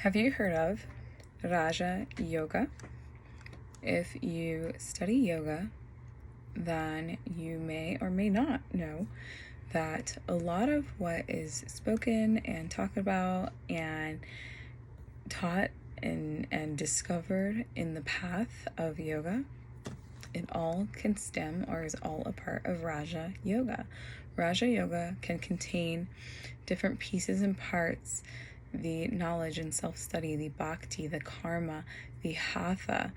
Have you heard of Raja Yoga? If you study yoga, then you may or may not know that a lot of what is spoken and talked about and taught and discovered in the path of yoga, it all can stem or is all a part of Raja Yoga. Raja Yoga can contain different pieces and parts, the knowledge and self-study, the bhakti, the karma, the hatha,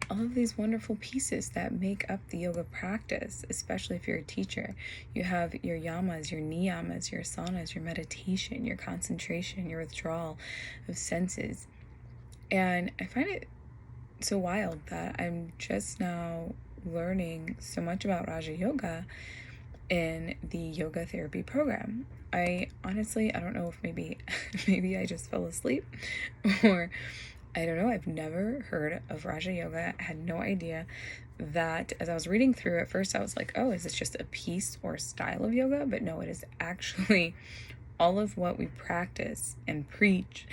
all of these wonderful pieces that make up the yoga practice, especially if you're a teacher. You have your yamas, your niyamas, your asanas, your meditation, your concentration, your withdrawal of senses. And I find it so wild that I'm just now learning so much about Raja Yoga in the yoga therapy program. I don't know if maybe I just fell asleep, or I don't know, I've never heard of Raja Yoga. I had no idea that. As I was reading through, at first I was like, oh, is this just a piece or style of yoga? But no, it is actually all of what we practice and preach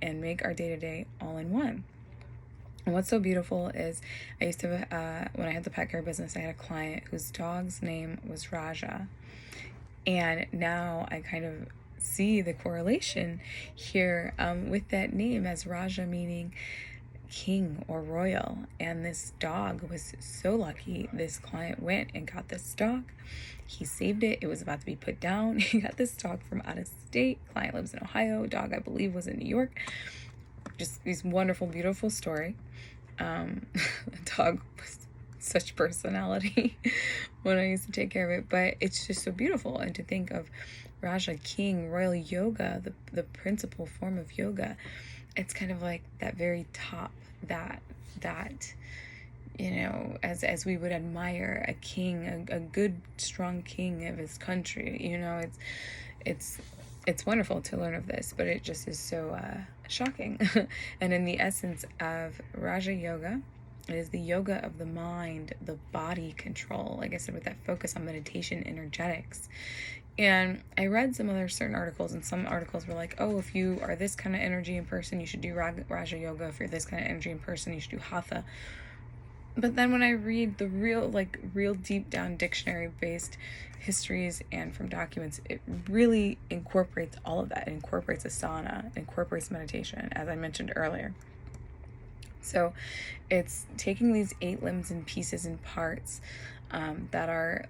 and make our day-to-day all in one. And what's so beautiful is I used to, when I had the pet care business, I had a client whose dog's name was Raja. And now I kind of see the correlation here with that name, as Raja meaning king or royal. And this dog was so lucky. This client went and got this dog. He saved it. It was about to be put down. He got this dog from out of state. Client lives in Ohio. Dog, I believe, was in New York. Just this wonderful, beautiful story. The dog was such personality when I used to take care of it, but it's just so beautiful. And to think of Raja, king, royal yoga, the principal form of yoga, it's kind of like that very top, that you know, as we would admire a king, a good, strong king of his country. You know, it's wonderful to learn of this, but it just is so shocking. And in the essence of Raja Yoga, it is the yoga of the mind, the body control, like I said, with that focus on meditation, energetics. And I read some other certain articles, and some articles were like, oh, if you are this kind of energy in person, you should do Raja Yoga. If you're this kind of energy in person, you should do Hatha. But then when I read the real deep down dictionary-based histories and from documents, it really incorporates all of that. It incorporates Asana, it incorporates meditation, as I mentioned earlier. So it's taking these 8 limbs and pieces and parts that are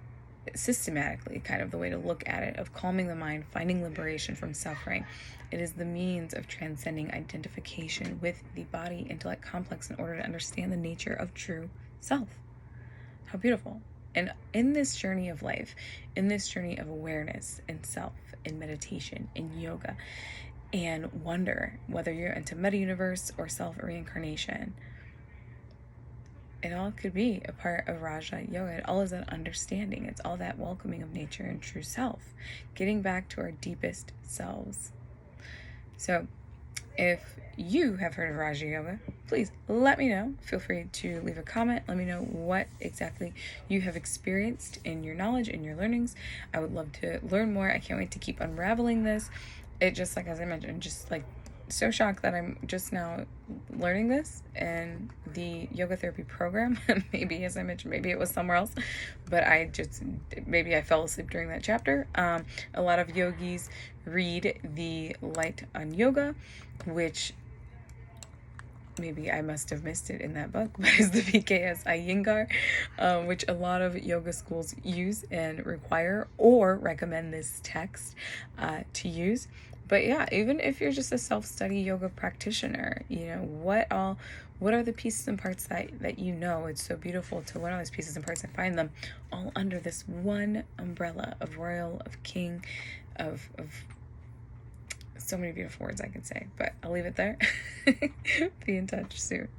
systematically kind of the way to look at it, of calming the mind, finding liberation from suffering. It is the means of transcending identification with the body intellect complex in order to understand the nature of true self. How beautiful. And in this journey of life, in this journey of awareness and self, in meditation, in yoga, and wonder, whether you're into meta-universe or self-reincarnation, it all could be a part of Raja Yoga. It all is that understanding. It's all that welcoming of nature and true self, getting back to our deepest selves. So if you have heard of Raja Yoga, please let me know. Feel free to leave a comment. Let me know what exactly you have experienced in your knowledge, in your learnings. I would love to learn more. I can't wait to keep unraveling this. It just, like, as I mentioned, just like so shocked that I'm just now learning this in the yoga therapy program. Maybe, as I mentioned, maybe it was somewhere else, but maybe I fell asleep during that chapter. A lot of yogis read the Light on Yoga, which maybe I must have missed it in that book, but it's the VKS Iyengar, which a lot of yoga schools use and require or recommend this text to use. But yeah, even if you're just a self-study yoga practitioner, you know, what are the pieces and parts that you know? It's so beautiful to learn all these pieces and parts and find them all under this one umbrella of royal, of king, of so many beautiful words I could say, but I'll leave it there. Be in touch soon.